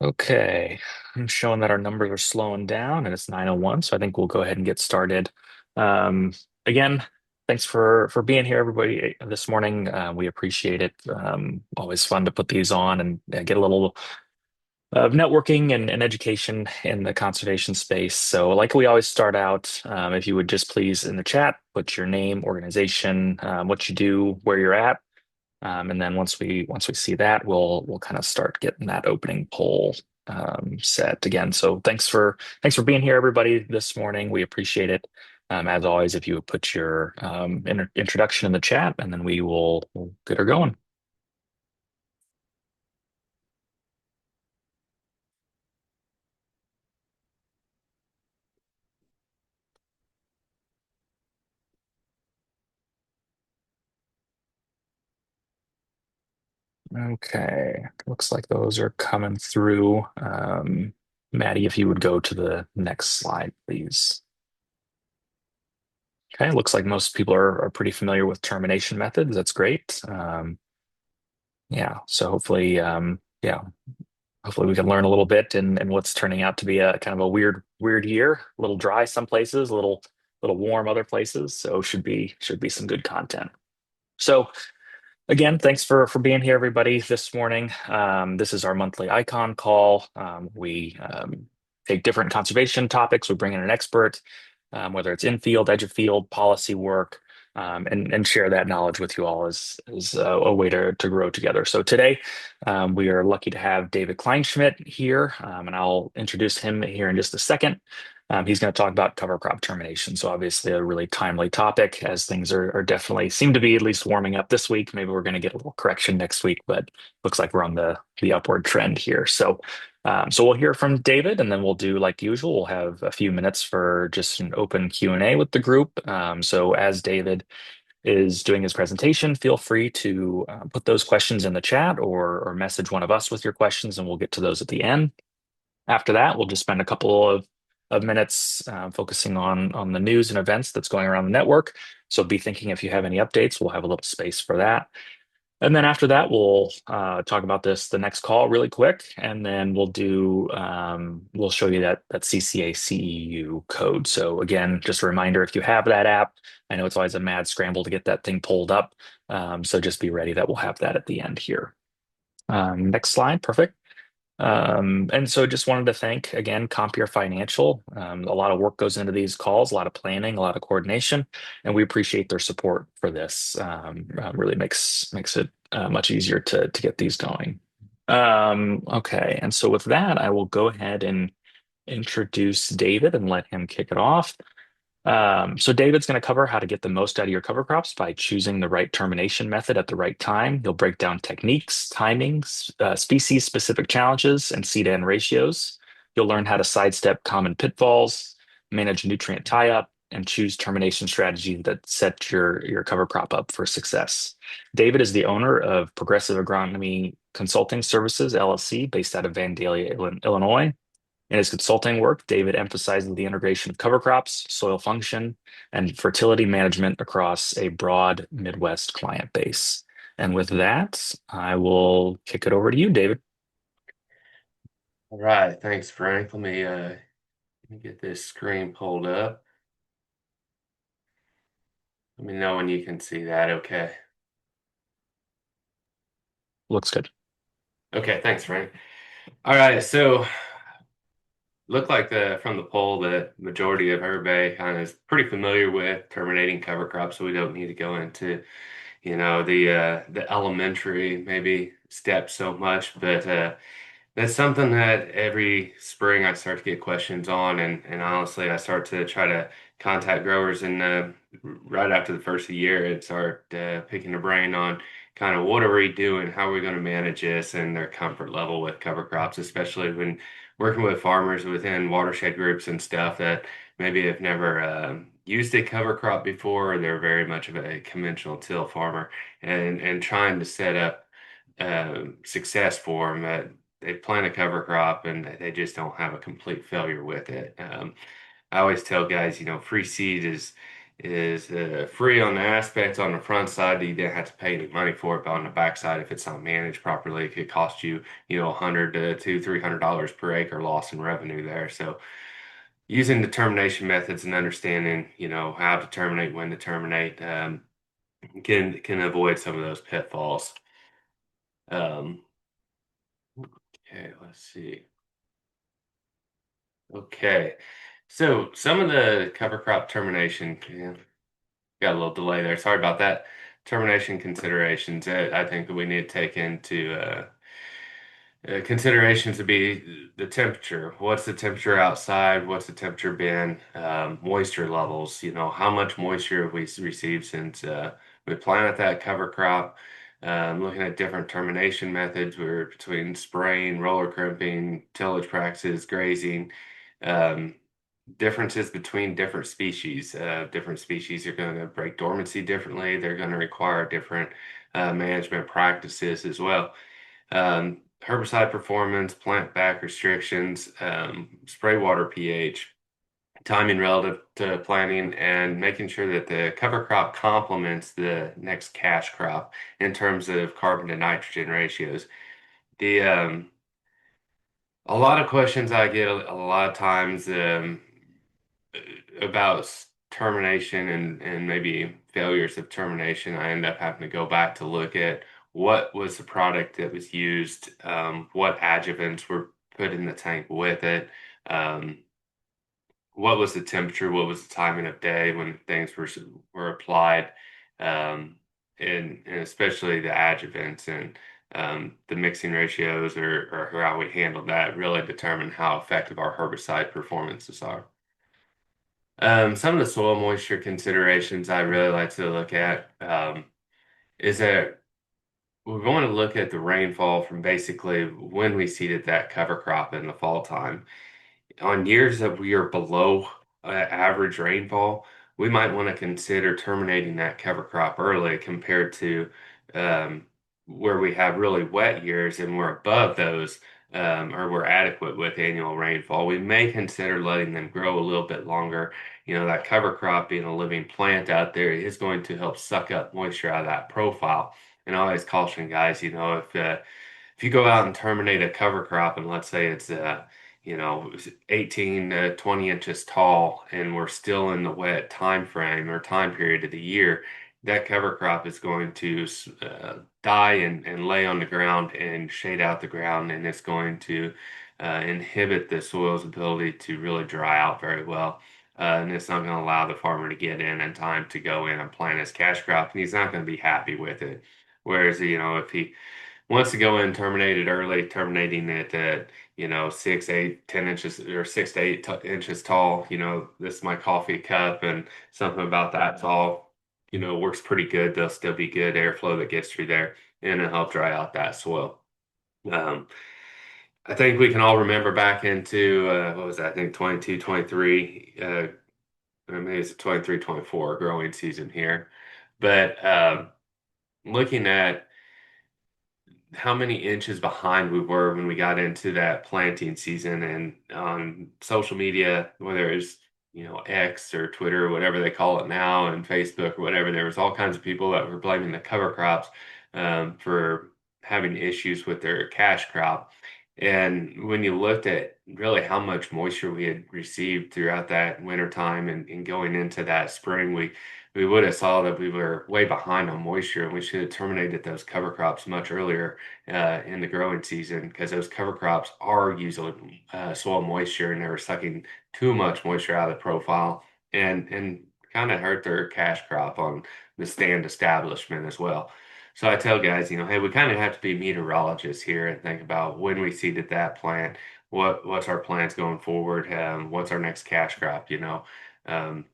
Okay, I'm showing that our numbers are slowing down and it's 9:01, so I think we'll go ahead and get started. Um, Again, thanks for being here, everybody, this morning. We appreciate it. Always fun to put these on and get a little of networking and education in the conservation space. So, like we always start out, if you would just please in the chat put your name, organization, what you do, where you're at. And then once we see that, we'll kind of start getting that opening poll set again. So thanks for being here, everybody, this morning. We appreciate it. As always, if you would put your introduction in the chat, and then we'll get her going. Okay, looks like those are coming through. Maddie, if you would go to the next slide, please. Okay, looks like most people are pretty familiar with termination methods. That's great. Yeah, so hopefully we can learn a little bit in what's turning out to be a kind of a weird year. A little dry some places, a little warm other places. So should be some good content. So again, thanks for being here, everybody, this morning. This is our monthly icon call. We take different conservation topics. We bring in an expert, whether it's in field, edge of field, policy work, and share that knowledge with you all as a way to grow together. So today, we are lucky to have David Kleinschmidt here, and I'll introduce him here in just a second. He's going to talk about cover crop termination. So obviously a really timely topic as things are definitely seem to be at least warming up this week. Maybe we're going to get a little correction next week, but looks like we're on the upward trend here. So we'll hear from David, and then we'll do like usual. We'll have a few minutes for just an open Q&A with the group. So as David is doing his presentation, feel free to put those questions in the chat or message one of us with your questions, and we'll get to those at the end. After that, we'll just spend a couple of minutes focusing on the news and events that's going around the network. So be thinking if you have any updates, we'll have a little space for that. And then after that, we'll talk about the next call really quick, and then we'll show you that CCA CEU code. So again, just a reminder, if you have that app, I know it's always a mad scramble to get that thing pulled up. So just be ready that we'll have that at the end here. Next slide, perfect. And so just wanted to thank again Compeer Financial. A lot of work goes into these calls, a lot of planning, a lot of coordination, and we appreciate their support for this. Really makes it much easier to get these going. Okay, and so with that, I will go ahead and introduce David and let him kick it off. So David's going to cover how to get the most out of your cover crops by choosing the right termination method at the right time. He'll break down techniques, timings, species-specific challenges, and seed-to-end ratios. You'll learn how to sidestep common pitfalls, manage nutrient tie-up, and choose termination strategies that set your cover crop up for success. David is the owner of Progressive Agronomy Consulting Services, LLC, based out of Vandalia, Illinois. In his consulting work, David emphasizes the integration of cover crops, soil function, and fertility management across a broad Midwest client base. And with that, I will kick it over to you, David. All right, thanks, Frank. Let me get this screen pulled up. Let me know when you can see that. Okay. Looks good. Okay, thanks, Frank. All right, so look like the from the poll the majority of everybody kind of is pretty familiar with terminating cover crops, so we don't need to go into, the elementary maybe steps so much, but that's something that every spring I start to get questions on, and honestly, I start to try to contact growers and right after the first of the year and start picking their brain on kind of what are we doing, how are we going to manage this, and their comfort level with cover crops, especially when working with farmers within watershed groups and stuff that maybe have never used a cover crop before, or they're very much of a conventional till farmer, and trying to set up success for them. They plant a cover crop and they just don't have a complete failure with it. I always tell guys, free seed is free on the aspects on the front side. You didn't have to pay any money for it, but on the back side, if it's not managed properly, it could cost you, $100 to $300 per acre loss in revenue there. So using the termination methods and understanding, how to terminate, when to terminate, can avoid some of those pitfalls. Um, okay, let's see. Okay, so some of the cover crop termination, yeah, got a little delay there. Sorry about that. Termination considerations, I think that we need to take into considerations to be the temperature. What's the temperature outside? What's the temperature been? Moisture levels. How much moisture have we received since we planted that cover crop? Looking at different termination methods, we're between spraying, roller crimping, tillage practices, grazing. Um, Differences between different species. Different species are going to break dormancy differently. They're going to require different management practices as well. Herbicide performance, plant back restrictions, spray water pH, timing relative to planting, and making sure that the cover crop complements the next cash crop in terms of carbon to nitrogen ratios. The A lot of questions I get a lot of times about termination and maybe failures of termination. I end up having to go back to look at what was the product that was used, what adjuvants were put in the tank with it, um, what was the temperature, what was the timing of day when things were applied, um, and especially the adjuvants and the mixing ratios or how we handled that really determine how effective our herbicide performances are. Some of the soil moisture considerations I really like to look at is that we're going to look at the rainfall from basically when we seeded that cover crop in the fall time. On years that we are below average rainfall, we might want to consider terminating that cover crop early compared to um, where we have really wet years and we're above those, or we're adequate with annual rainfall. We may consider letting them grow a little bit longer. That cover crop being a living plant out there is going to help suck up moisture out of that profile. And I always caution guys, if you go out and terminate a cover crop and let's say it's 18 to 20 inches tall and we're still in the wet time frame or time period of the year, that cover crop is going to die and lay on the ground and shade out the ground, and it's going to inhibit the soil's ability to really dry out very well. And it's not going to allow the farmer to get in time to go in and plant his cash crop, and he's not going to be happy with it. Whereas, if he wants to go in, terminate it early, terminating it at, 6, 8, 10 inches or 6 to 8 inches tall. This is my coffee cup and something about that tall, works pretty good. There'll still be good airflow that gets through there and it'll help dry out that soil. Um, I think we can all remember back into, what was that? I think 22, 23, or maybe it's 23, 24 growing season here. But looking at how many inches behind we were when we got into that planting season and on social media, whether it's, X or Twitter or whatever they call it now, and Facebook or whatever, there was all kinds of people that were blaming the cover crops for having issues with their cash crop. And when you looked at really how much moisture we had received throughout that winter time and going into that spring, we would have saw that we were way behind on moisture and we should have terminated those cover crops much earlier in the growing season because those cover crops are using soil moisture and they were sucking too much moisture out of the profile and kind of hurt their cash crop on the stand establishment as well. So I tell guys, hey, we kind of have to be meteorologists here and think about when we seeded that plant, what's our plans going forward, what's our next cash crop, Um,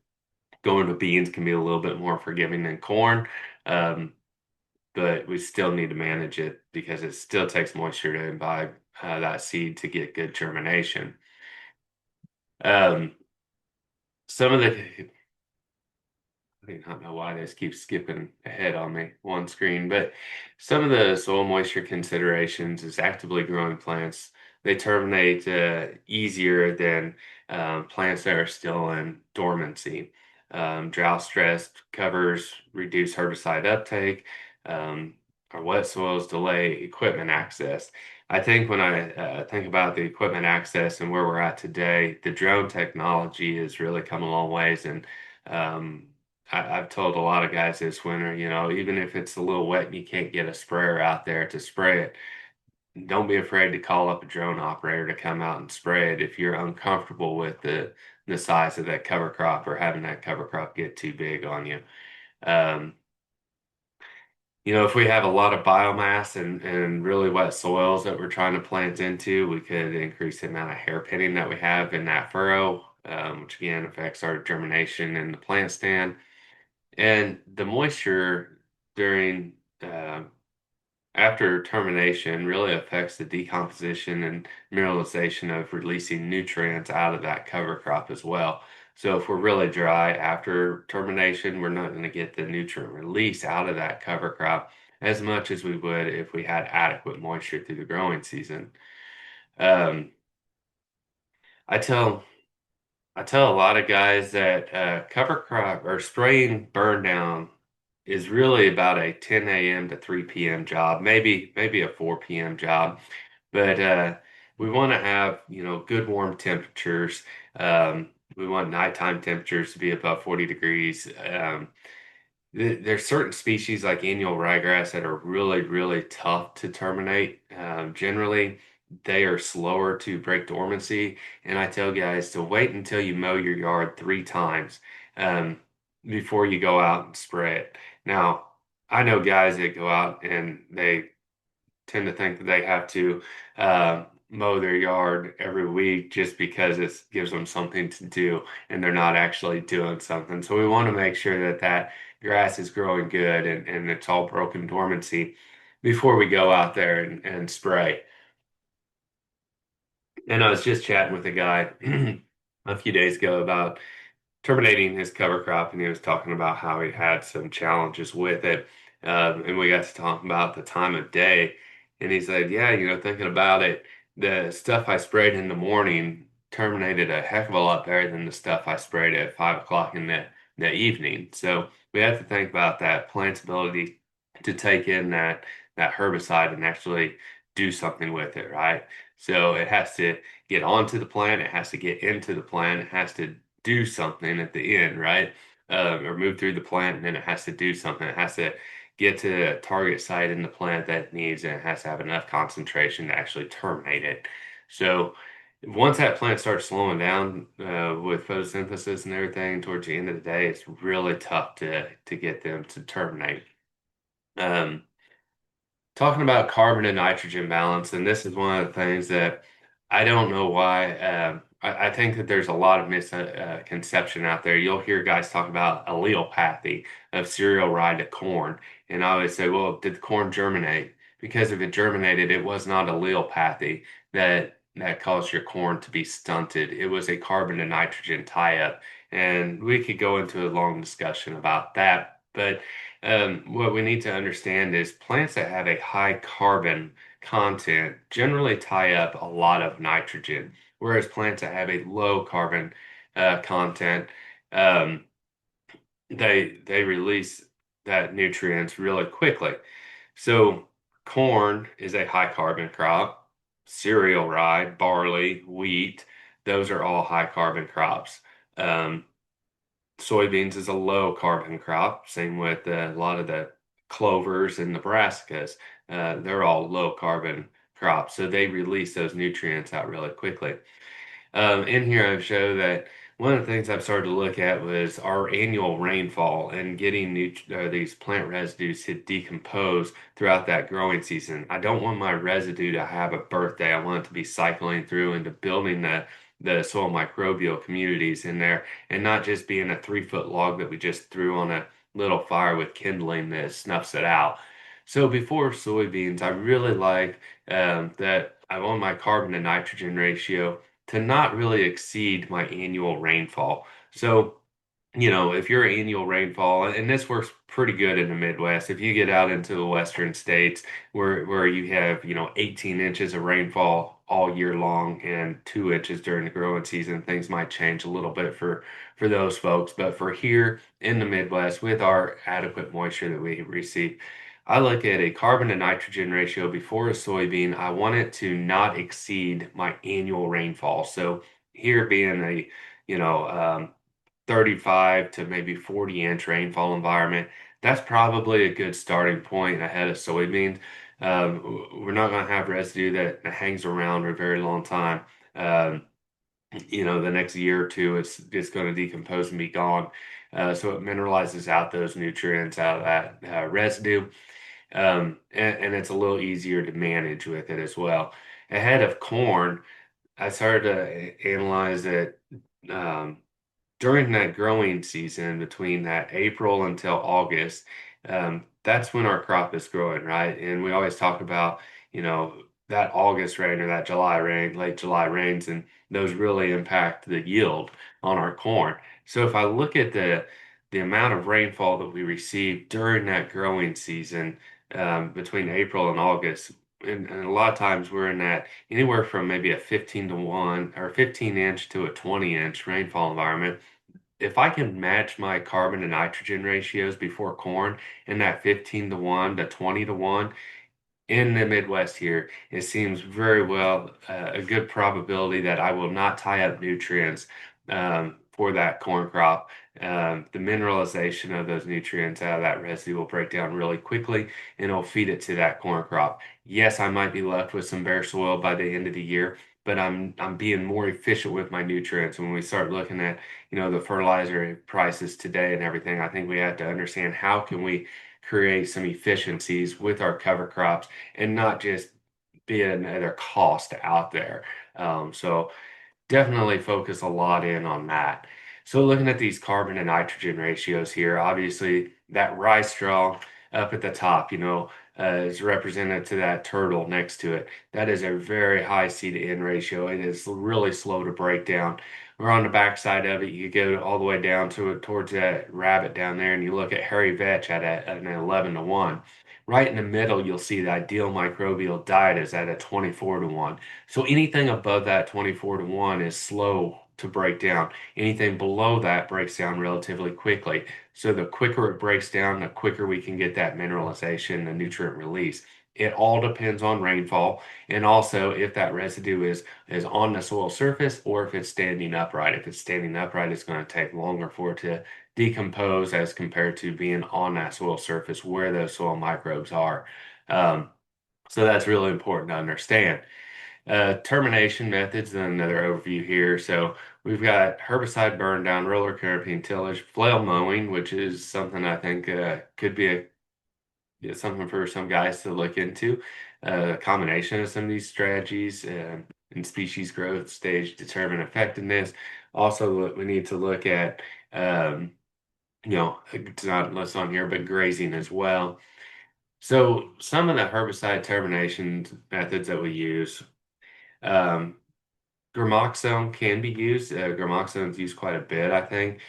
Going to beans can be a little bit more forgiving than corn, um, but we still need to manage it because it still takes moisture to imbibe that seed to get good germination. Um, some of the I do not know why this keeps skipping ahead on me one screen, but some of the soil moisture considerations is actively growing plants. They terminate easier than plants that are still in dormancy. Drought stressed covers reduce herbicide uptake. Um, our wet soils delay equipment access. I think when I think about the equipment access and where we're at today, the drone technology has really come a long ways. And I've told a lot of guys this winter, even if it's a little wet and you can't get a sprayer out there to spray it, don't be afraid to call up a drone operator to come out and spray it if you're uncomfortable with the size of that cover crop or having that cover crop get too big on you. Um, if we have a lot of biomass and really wet soils that we're trying to plant into, we could increase the amount of hairpinning that we have in that furrow, which again affects our germination in the plant stand. And the moisture during after termination really affects the decomposition and mineralization of releasing nutrients out of that cover crop as well. So if we're really dry after termination, we're not going to get the nutrient release out of that cover crop as much as we would if we had adequate moisture through the growing season. Um, I tell I tell a lot of guys that cover crop or spraying burn down is really about a 10 a.m. to 3 p.m. job, maybe a 4 p.m. job. But we want to have, good warm temperatures. We want nighttime temperatures to be above 40 degrees. There's certain species like annual ryegrass that are really, really tough to terminate. Generally, they are slower to break dormancy. And I tell guys to wait until you mow your yard 3 times um, before you go out and spray it. Now, I know guys that go out and they tend to think that they have to mow their yard every week just because it gives them something to do and they're not actually doing something. So we want to make sure that that grass is growing good and it's all broken dormancy before we go out there and spray. And I was just chatting with a guy a few days ago about terminating his cover crop, and he was talking about how he had some challenges with it. And we got to talk about the time of day, and he said, "Yeah, thinking about it, the stuff I sprayed in the morning terminated a heck of a lot better than the stuff I sprayed at 5 o'clock in the evening." So we have to think about that plant's ability to take in that herbicide and actually do something with it, right? So it has to get onto the plant, it has to get into the plant, it has to do something at the end, right? Or move through the plant, and then it has to do something. It has to get to the target site in the plant that it needs, and it has to have enough concentration to actually terminate it. So once that plant starts slowing down with photosynthesis and everything, towards the end of the day, it's really tough to get them to terminate. Um, Talking about carbon and nitrogen balance, and this is one of the things that I don't know why. I think that there's a lot of misconception out there. You'll hear guys talk about allelopathy of cereal rye to corn, and I always say, well, did the corn germinate? Because if it germinated, it was not allelopathy that caused your corn to be stunted. It was a carbon and nitrogen tie-up, and we could go into a long discussion about that, but. What we need to understand is plants that have a high carbon content generally tie up a lot of nitrogen, whereas plants that have a low carbon content, um, they release that nutrients really quickly. So corn is a high carbon crop, cereal rye, barley, wheat, those are all high carbon crops. Um, Soybeans is a low carbon crop. Same with a lot of the clovers and Nebraskas. They're all low carbon crops, so they release those nutrients out really quickly. In here, I've showed that one of the things I've started to look at was our annual rainfall and getting these plant residues to decompose throughout that growing season. I don't want my residue to have a birthday. I want it to be cycling through into building the soil microbial communities in there and not just being a 3 foot log that we just threw on a little fire with kindling that snuffs it out. So before soybeans, I really like that I want my carbon to nitrogen ratio to not really exceed my annual rainfall. So, if your annual rainfall, and this works pretty good in the Midwest, if you get out into the western states where you have, 18 inches of rainfall all year long and 2 inches during the growing season. Things might change a little bit for those folks, but for here in the Midwest, with our adequate moisture that we receive, I look at a carbon to nitrogen ratio before a soybean. I want it to not exceed my annual rainfall. So here being a, you know, 35 to maybe 40-inch rainfall environment, that's probably a good starting point ahead of soybeans. We're not going to have residue that hangs around for a very long time. Um, the next year or two, it's going to decompose and be gone. So it mineralizes out those nutrients out of that residue, and it's a little easier to manage with it as well. Ahead of corn, I started to analyze it. Um, During that growing season between that April until August, that's when our crop is growing, right? And we always talk about, that August rain or that July rain, late July rains, and those really impact the yield on our corn. So if I look at the amount of rainfall that we receive during that growing season, between April and August, and a lot of times we're in that anywhere from maybe a 15 to 1 or 15-inch to a 20-inch rainfall environment. If I can match my carbon to nitrogen ratios before corn in that 15 to 1 to 20 to 1 in the Midwest here, it seems very well a good probability that I will not tie up nutrients for that corn crop. The mineralization of those nutrients out of that residue will break down really quickly and it'll feed it to that corn crop. Yes, I might be left with some bare soil by the end of the year, but I'm being more efficient with my nutrients. When we start looking at, the fertilizer prices today and everything, I think we have to understand how can we create some efficiencies with our cover crops and not just be another cost out there. So definitely focus a lot in on that. So looking at these carbon and nitrogen ratios here, obviously that rice straw up at the top, is represented to that turtle next to it. That is a very high C to N ratio. It is really slow to break down. Or on the back side of it, you go all the way down to it towards that rabbit down there, and you look at hairy vetch at an 11 to 1. Right in the middle, you'll see the ideal microbial diet is at a 24 to 1. So anything above that 24 to 1 is slow to break down. Anything below that breaks down relatively quickly. So the quicker it breaks down, the quicker we can get that mineralization and nutrient release. It all depends on rainfall and also if that residue is on the soil surface or if it's standing upright. If it's standing upright, it's going to take longer for it to decompose as compared to being on that soil surface where those soil microbes are. Um, so that's really important to understand. Termination methods, and another overview here. So we've got herbicide burn down, roller canopy and tillage, flail mowing, which is something I think could be something for some guys to look into. A combination of some of these strategies and species growth stage determine effectiveness. Also, we need to look at, it's not listed on here, but grazing as well. So some of the herbicide termination methods that we use. Um, Gramoxone can be used. Gramoxone is used quite a bit, I think.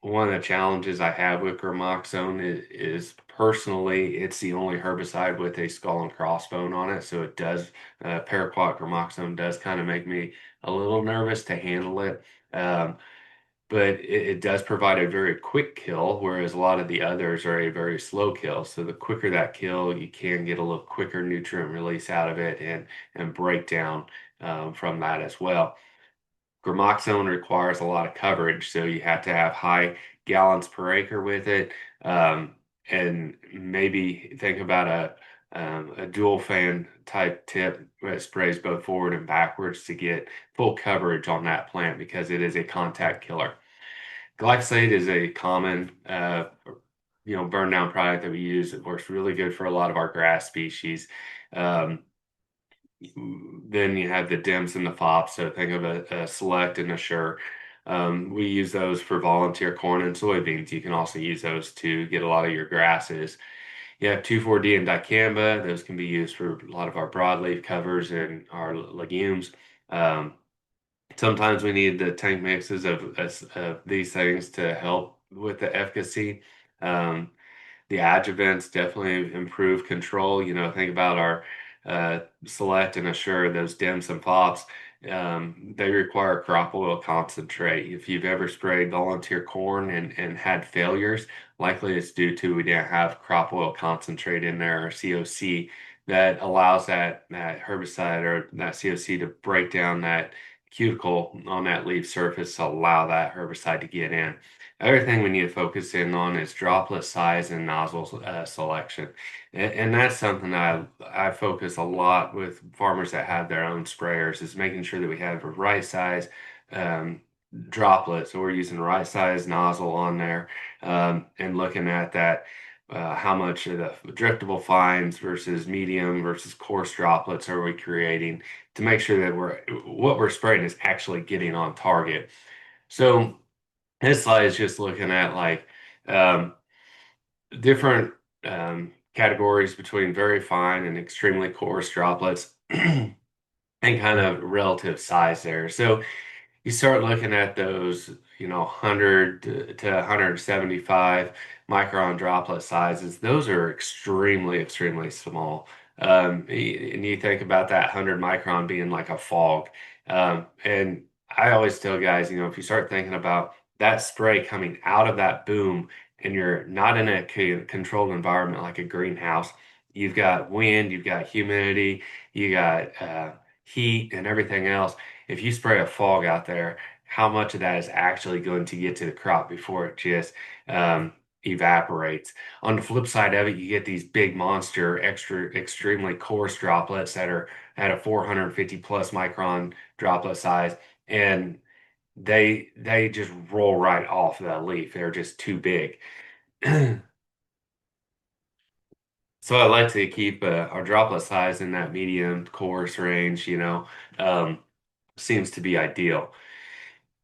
One of the challenges I have with Gramoxone is personally, it's the only herbicide with a skull and crossbone on it. So it does, paraquat Gramoxone does kind of make me a little nervous to handle it. But it does provide a very quick kill, whereas a lot of the others are a very slow kill. So the quicker that kill, you can get a little quicker nutrient release out of it and breakdown from that as well. Gramoxone requires a lot of coverage, so you have to have high gallons per acre with it, and maybe think about a dual fan type tip that sprays both forward and backwards to get full coverage on that plant because it is a contact killer. Glyphosate is a common, burn down product that we use. It works really good for a lot of our grass species. Um, then you have the DIMS and the FOPs. So think of a Select and a Sure. We use those for volunteer corn and soybeans. You can also use those to get a lot of your grasses. You have 2,4-D and dicamba. Those can be used for a lot of our broadleaf covers and our legumes. Sometimes we need the tank mixes of these things to help with the efficacy. Um, the adjuvants definitely improve control. Think about Select and Assure, those Dems and Fops, they require crop oil concentrate. If you've ever sprayed volunteer corn and had failures, likely it's due to we didn't have crop oil concentrate in there or COC that allows that herbicide or that COC to break down that cuticle on that leaf surface to allow that herbicide to get in. Other thing we need to focus in on is droplet size and nozzle selection. And that's something that I focus a lot with farmers that have their own sprayers is making sure that we have the right size um, droplet. So we're using the right size nozzle on there and looking at that. How much of the driftable fines versus medium versus coarse droplets are we creating to make sure that what we're spraying is actually getting on target. So this slide is just looking at like um, different categories between very fine and extremely coarse droplets and kind of relative size there. So you start looking at those, 100 to 175 micron droplet sizes. Those are extremely, extremely small. And you think about that 100 micron being like a fog. And I always tell guys, if you start thinking about that spray coming out of that boom and you're not in a controlled environment like a greenhouse, you've got wind, you've got humidity, you got heat and everything else. If you spray a fog out there, how much of that is actually going to get to the crop before it just evaporates? On the flip side of it, you get these big monster, extremely coarse droplets that are at a 450 plus micron droplet size, and they just roll right off the leaf. They're just too big. So I like to keep our droplet size in that medium coarse range, seems to be ideal.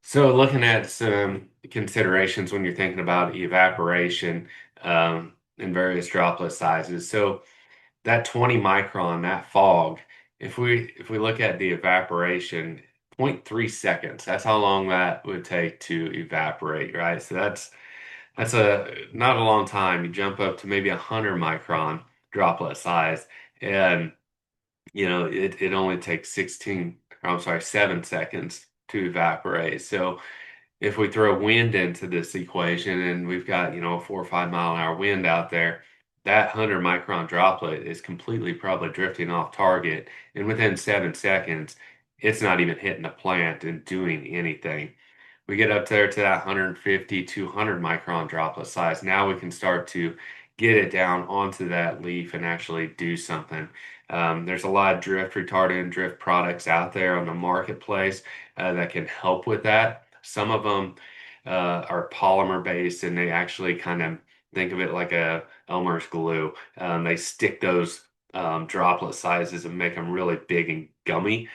So, looking at some considerations when you're thinking about evaporation in various droplet sizes. So, that 20 micron, that fog, if we look at the evaporation, zero point 0.3 seconds, that's how long that would take to evaporate, right? So that's a not a long time. You jump up to maybe 100 micron droplet size, and it only takes 7 seconds to evaporate. So if we throw wind into this equation and we've got, a 4 or 5 mile an hour wind out there, that 100 micron droplet is completely probably drifting off target. And within 7 seconds, it's not even hitting the plant and doing anything. We get up there to that 150, 200 micron droplet size. Now we can start to get it down onto that leaf and actually do something. There's a lot of drift retardant and drift products out there on the marketplace that can help with that. Some of them are polymer based and they actually kind of think of it like a Elmer's glue. They stick those droplet sizes and make them really big and gummy,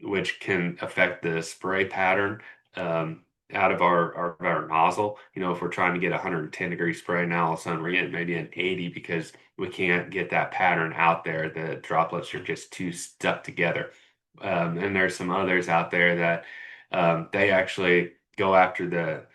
which can affect the spray pattern out of our nozzle. If we're trying to get a 110-degree spray, now all of a sudden we're getting maybe an 80 because we can't get that pattern out there. The droplets are just too stuck together. And there's some others out there that they actually go after the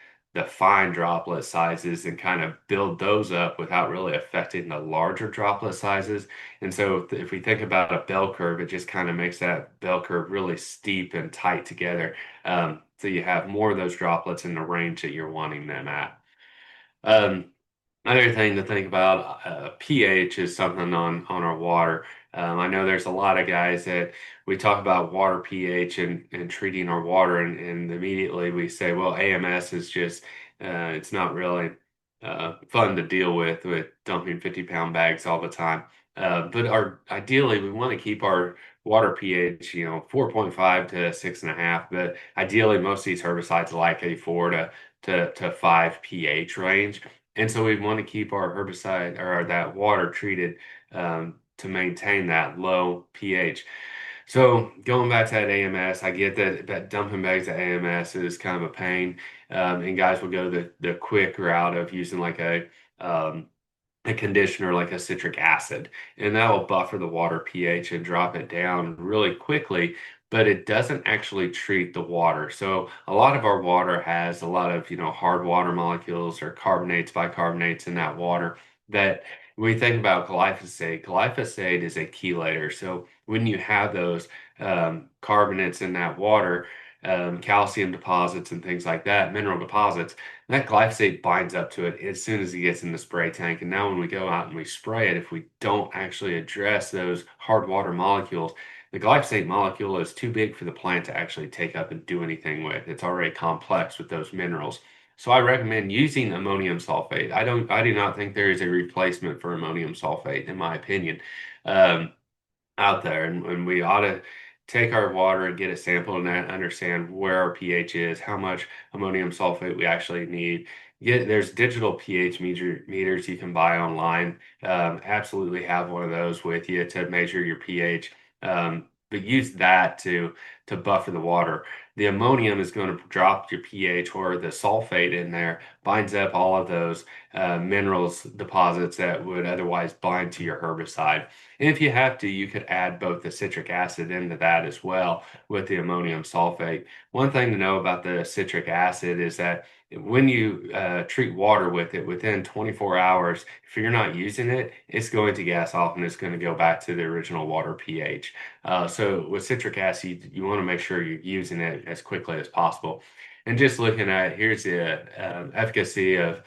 fine droplet sizes and kind of build those up without really affecting the larger droplet sizes. And so if we think about a bell curve, it just kind of makes that bell curve really steep and tight together. So you have more of those droplets in the range that you're wanting them at. Um, Another thing to think about, pH is something on our water. I know there's a lot of guys that we talk about water pH and treating our water, and immediately we say, well, AMS is just, it's not really fun to deal with dumping 50-pound bags all the time. But ideally, we want to keep our water pH, 4.5 to 6.5. But ideally, most of these herbicides like a 4 to 5 pH range. And so we want to keep our herbicide or that water treated to maintain that low pH. So going back to that AMS, I get that dumping bags at AMS is kind of a pain, and guys will go the quick route of using like a conditioner like a citric acid, and that will buffer the water pH and drop it down really quickly, but it doesn't actually treat the water. So a lot of our water has a lot of, hard water molecules or carbonates, bicarbonates in that water that when we think about glyphosate, glyphosate is a chelator. So when you have those carbonates in that water, calcium deposits and things like that, mineral deposits, that glyphosate binds up to it as soon as it gets in the spray tank. And now when we go out and we spray it, if we don't actually address those hard water molecules, the glyphosate molecule is too big for the plant to actually take up and do anything with. It's already complex with those minerals. So I recommend using ammonium sulfate. I do not think there is a replacement for ammonium sulfate, in my opinion, um, out there. And we ought to take our water and get a sample and understand where our pH is, how much ammonium sulfate we actually need. There's digital pH meters you can buy online. Absolutely have one of those with you to measure your pH. But use that to buffer the water. The ammonium is going to drop your pH, or the sulfate in there binds up all of those minerals deposits that would otherwise bind to your herbicide. And if you have to, you could add both the citric acid into that as well with the ammonium sulfate. One thing to know about the citric acid is that when you treat water with it within 24 hours, if you're not using it, it's going to gas off and it's going to go back to the original water pH. So with citric acid, you want to make sure you're using it as quickly as possible. And just looking at here's the efficacy of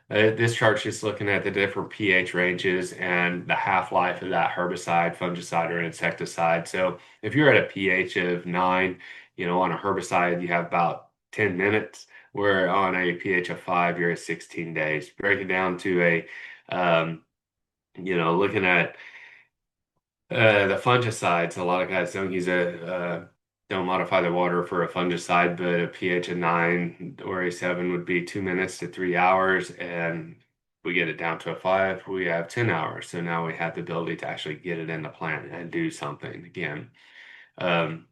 this chart's just looking at the different pH ranges and the half-life of that herbicide, fungicide, or insecticide. So if you're at a pH of 9, on a herbicide, you have about 10 minutes, where on a pH of 5, you're at 16 days. Break it down to looking at the fungicides. A lot of guys don't modify the water for a fungicide, but a pH of 9 or a 7 would be 2 minutes to 3 hours, and we get it down to a 5, we have 10 hours. So now we have the ability to actually get it in the plant and do something again. Um,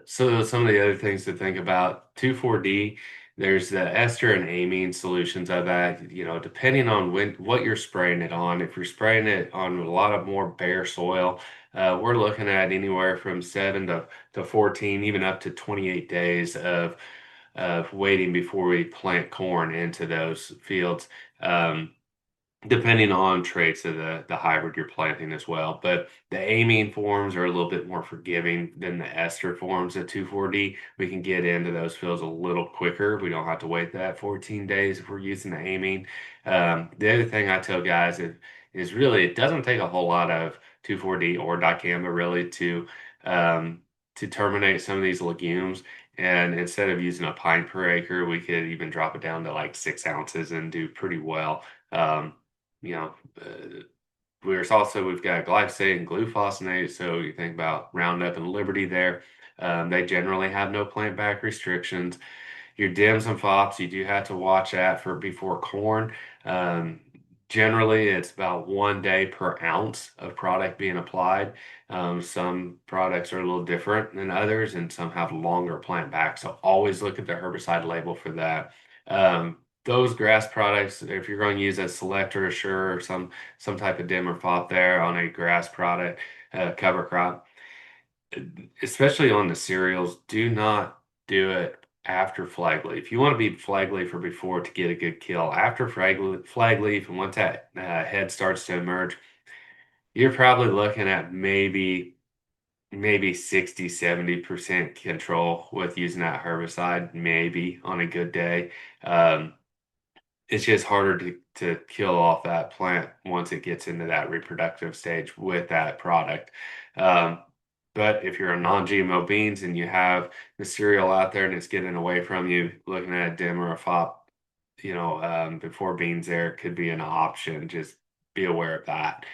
so some of the other things to think about, 2,4-D, there's the ester and amine solutions of that, depending on what you're spraying it on. If you're spraying it on a lot of more bare soil, we're looking at anywhere from 7 to 14, even up to 28 days of waiting before we plant corn into those fields. Depending on traits of the hybrid you're planting as well. But the amine forms are a little bit more forgiving than the ester forms of 2,4-D. We can get into those fields a little quicker. We don't have to wait that 14 days if we're using the amine. The other thing I tell guys is really it doesn't take a whole lot of 2,4-D or dicamba really to terminate some of these legumes. And instead of using a pint per acre, we could even drop it down to like 6 ounces and do pretty well. Um, you know, uh, we've got glyphosate and glufosinate. So you think about Roundup and Liberty there. They generally have no plant back restrictions. Your Dems and Fops, you do have to watch out for before corn. Um, Generally, it's about 1 day per ounce of product being applied. Some products are a little different than others, and some have longer plant back. So always look at the herbicide label for that. Those grass products, if you're going to use a Select or a Sure or some type of dim or fop there on a grass product, cover crop, especially on the cereals, do not do it after flag leaf. You want to be flag leaf or before to get a good kill. After flag leaf, and once that head starts to emerge, you're probably looking at maybe 60-70% control with using that herbicide, maybe on a good day. Um, it's just harder to kill off that plant once it gets into that reproductive stage with that product. Um, but if you're a non-GMO beans and you have the cereal out there and it's getting away from you, looking at a dim or a fop, before beans there could be an option. Just be aware of that.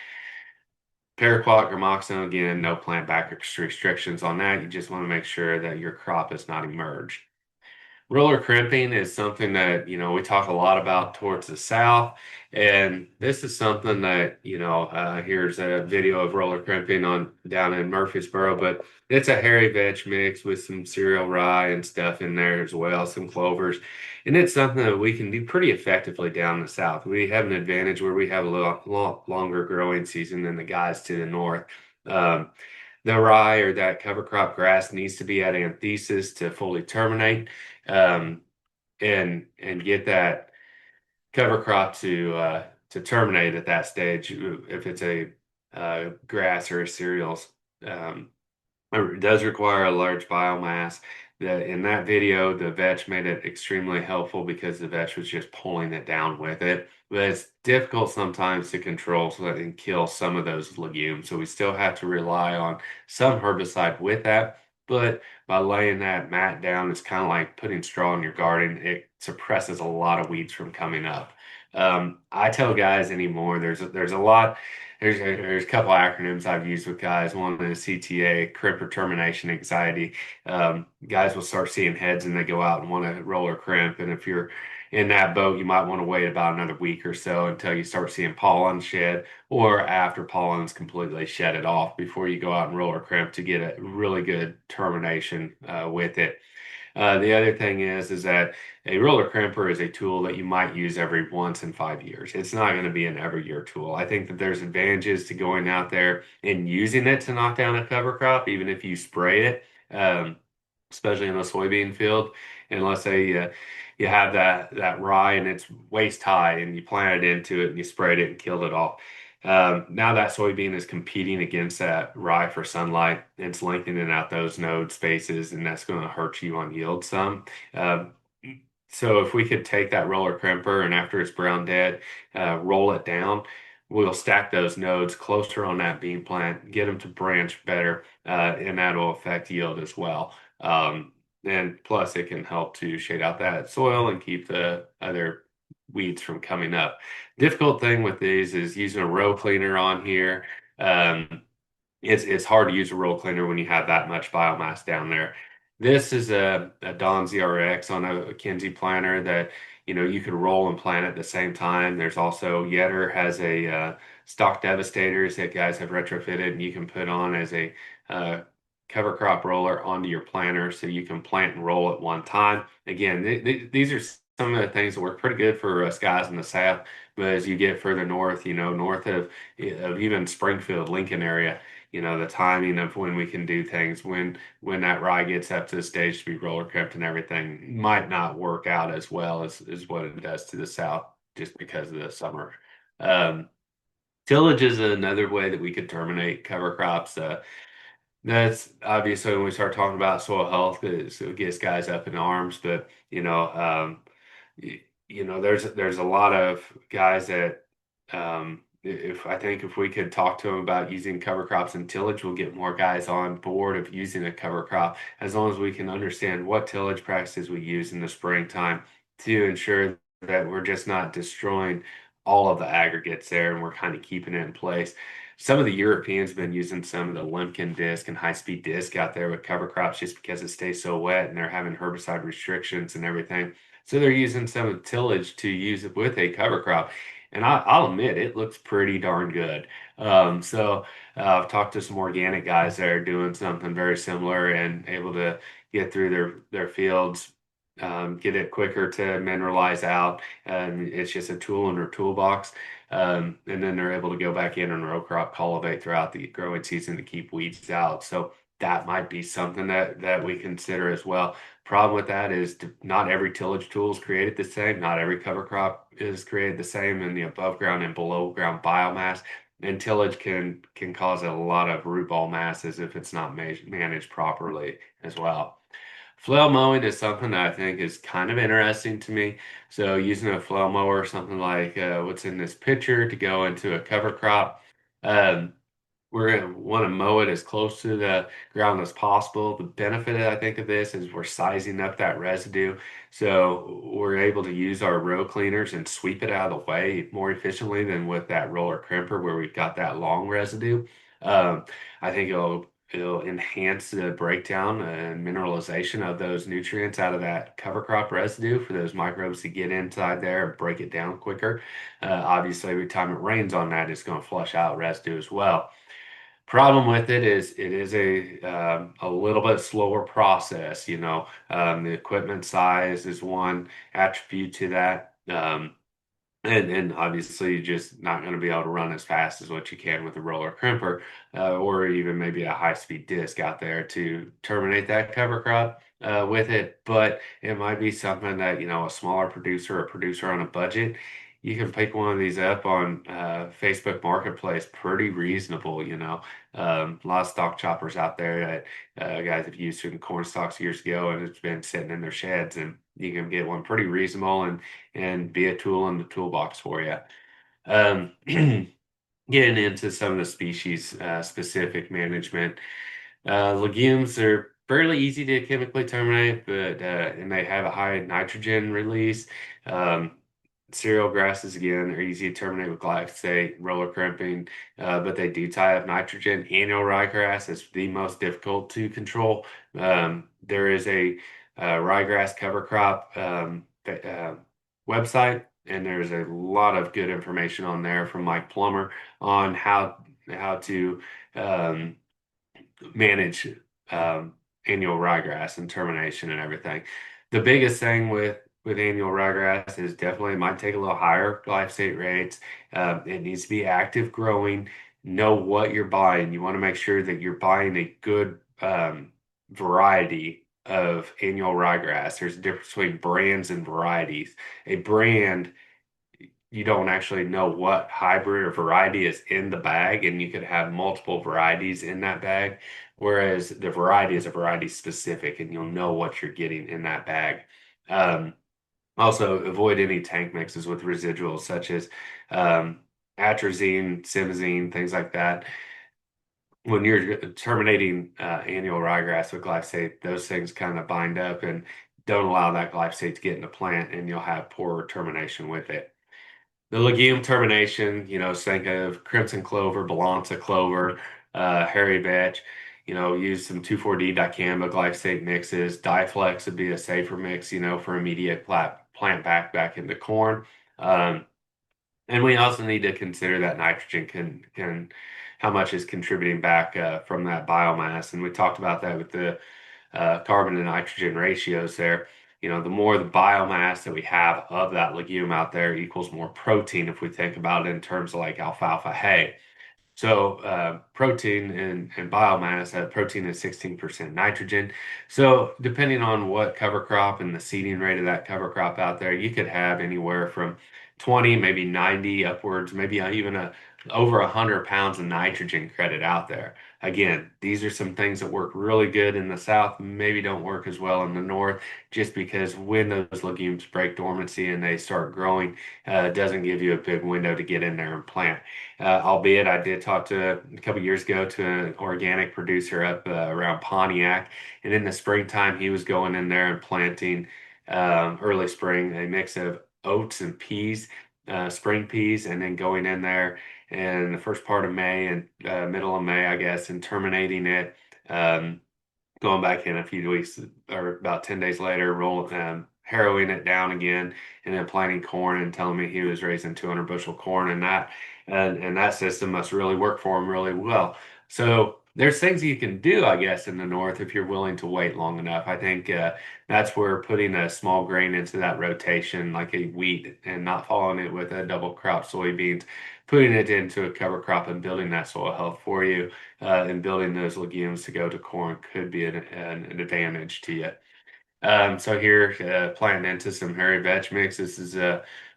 Paraquat, gramoxone, again, no plant back restrictions on that. You just want to make sure that your crop is not emerged. Roller crimping is something that, we talk a lot about towards the south. And this is something that, here's a video of roller crimping on down in Murfreesboro, but it's a hairy vetch mix with some cereal rye and stuff in there as well, some clovers. And it's something that we can do pretty effectively down the south. We have an advantage where we have a little longer growing season than the guys to the north. Um, the rye or that cover crop grass needs to be at anthesis to fully terminate, um, and get that cover crop to to terminate at that stage if it's a grass or a cereals. Um, it does require a large biomass. In that video, the vet made it extremely helpful because the vet was just pulling it down with it. But it's difficult sometimes to control so that and kill some of those legumes. So we still have to rely on some herbicide with that. But by laying that mat down, it's kind of like putting straw in your garden. It suppresses a lot of weeds from coming up. I tell guys anymore, there's a lot. There's a couple acronyms I've used with guys. One is CTA, crimp or termination anxiety. Guys will start seeing heads and they go out and want to roll or crimp. And if you're in that boat, you might want to wait about another week or so until you start seeing pollen shed, or after pollen's completely shed it off before you go out and roll or crimp to get a really good termination with it. The other thing is that a roller crimper is a tool that you might use every once in 5 years. It's not going to be an every year tool. I think that there's advantages to going out there and using it to knock down a cover crop, even if you spray it, especially in a soybean field. And let's say you have that rye and it's waist high, and you planted into it and you sprayed it and killed it off. Now that soybean is competing against that rye for sunlight. It's lengthening out those node spaces, and that's going to hurt you on yield some. Um, so if we could take that roller crimper and after it's brown dead, roll it down, we'll stack those nodes closer on that bean plant, get them to branch better, and that'll affect yield as well. And plus, it can help to shade out that soil and keep the other weeds from coming up. Difficult thing with these is using a row cleaner on here. Um, it's hard to use a roll cleaner when you have that much biomass down there. This is a Dawn ZRX on a Kinsey planter that you could roll and plant at the same time. There's also Yetter has a stock devastators that guys have retrofitted and you can put on as a uh, cover crop roller onto your planter so you can plant and roll at one time. Again, these are some of the things that work pretty good for us guys in the south, but as you get further north, north of even Springfield, Lincoln area, the timing of when we can do things, when that rye gets up to the stage to be roller crimped and everything might not work out as well as what it does to the south just because of the summer. Um, Tillage is another way that we could terminate cover crops. That's obviously when we start talking about soil health, it gets guys up in arms. But there's a lot of guys that if I think if we could talk to them about using cover crops and tillage, we'll get more guys on board of using a cover crop as long as we can understand what tillage practices we use in the springtime to ensure that we're just not destroying all of the aggregates there and we're kind of keeping it in place. Some of the Europeans have been using some of the Limkin disc and high-speed disc out there with cover crops just because it stays so wet and they're having herbicide restrictions and everything. So they're using some of the tillage to use it with a cover crop. And I'll admit, it looks pretty darn good. I've talked to some organic guys that are doing something very similar and able to get through their fields, get it quicker to mineralize out. And it's just a tool in their toolbox. And then they're able to go back in and row crop cultivate throughout the growing season to keep weeds out. So that might be something that we consider as well. Problem with that is not every tillage tool is created the same. Not every cover crop is created the same in the above ground and below ground biomass. And tillage can cause a lot of root ball masses if it's not managed properly as well. Flail mowing is something that I think is kind of interesting to me. So using a flail mower or something like what's in this picture to go into a cover crop. Um, we're going to want to mow it as close to the ground as possible. The benefit, I think, of this is we're sizing up that residue. So we're able to use our row cleaners and sweep it out of the way more efficiently than with that roller crimper where we've got that long residue. I think it'll enhance the breakdown and mineralization of those nutrients out of that cover crop residue for those microbes to get inside there and break it down quicker. Obviously, every time it rains on that, it's going to flush out residue as well. Problem with it is it is a little bit slower process. The equipment size is one attribute to that. And obviously, you're just not going to be able to run as fast as what you can with a roller crimper, or even maybe a high-speed disc out there to terminate that cover crop with it. But it might be something that, a smaller producer or producer on a budget, you can pick one of these up on Facebook Marketplace, pretty reasonable, a lot of stock choppers out there that guys have used in corn stalks years ago, and it's been sitting in their sheds, and you can get one pretty reasonable and be a tool in the toolbox for you. Um, Getting into some of the species specific management. Legumes are fairly easy to chemically terminate, but and they have a high nitrogen release. Um, Cereal grasses again are easy to terminate with glyphosate, roller crimping, but they do tie up nitrogen. Annual ryegrass is the most difficult to control. There is a ryegrass cover crop website, and there's a lot of good information on there from Mike Plummer on how to um, manage um, annual ryegrass and termination and everything. The biggest thing with annual ryegrass is definitely it might take a little higher glyphosate rates. It needs to be active growing. Know what you're buying. You want to make sure that you're buying a good variety of annual ryegrass. There's a difference between brands and varieties. A brand, you don't actually know what hybrid or variety is in the bag, and you could have multiple varieties in that bag. Whereas the variety is a variety specific, and you'll know what you're getting in that bag. Um, Also, avoid any tank mixes with residuals such as um, atrazine, simazine, things like that. When you're terminating annual ryegrass with glyphosate, those things kind of bind up and don't allow that glyphosate to get in the plant, and you'll have poor termination with it. The legume termination, think of crimson clover, balansa clover, hairy vetch. Use some 2,4-D dicamba glyphosate mixes. Diflex would be a safer mix, for immediate plant back into corn. Um, and we also need to consider that nitrogen can how much is contributing back from that biomass. And we talked about that with the carbon to nitrogen ratios there. The more the biomass that we have of that legume out there equals more protein if we think about it in terms of like alfalfa hay. So protein and biomass, protein is 16% nitrogen. So depending on what cover crop and the seeding rate of that cover crop out there, you could have anywhere from 20, maybe 90 upwards, maybe even over 100 pounds of nitrogen credit out there. Again, these are some things that work really good in the south, maybe don't work as well in the north, just because when those legumes break dormancy and they start growing, it doesn't give you a big window to get in there and plant. Albeit I did talk to a couple years ago to an organic producer up around Pontiac, and in the springtime he was going in there and planting early spring a mix of oats and peas, spring peas, and then going in there in the first part of May and middle of May, I guess, and terminating it. Going back in a few weeks or about 10 days later, harrowing it down again, and then planting corn and telling me he was raising 200 bushel corn, and that system must really work for him really well. So there's things you can do, I guess, in the north if you're willing to wait long enough. I think that's where putting a small grain into that rotation, like a wheat, and not following it with a double crop soybeans, putting it into a cover crop and building that soil health for you, and building those legumes to go to corn could be an advantage to you. So here, planting into some hairy vetch mix. This is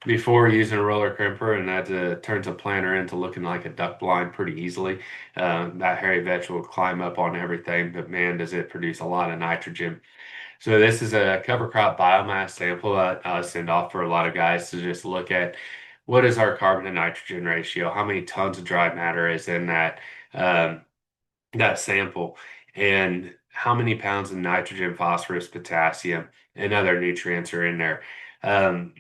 before using a roller crimper, and that turns a planter into looking like a duck blind pretty easily. That hairy vetch will climb up on everything, but man, does it produce a lot of nitrogen. So this is a cover crop biomass sample that I send off for a lot of guys to just look at what is our carbon to nitrogen ratio, how many tons of dry matter is in um, that sample, and how many pounds of nitrogen, phosphorus, potassium, and other nutrients are in there. Um,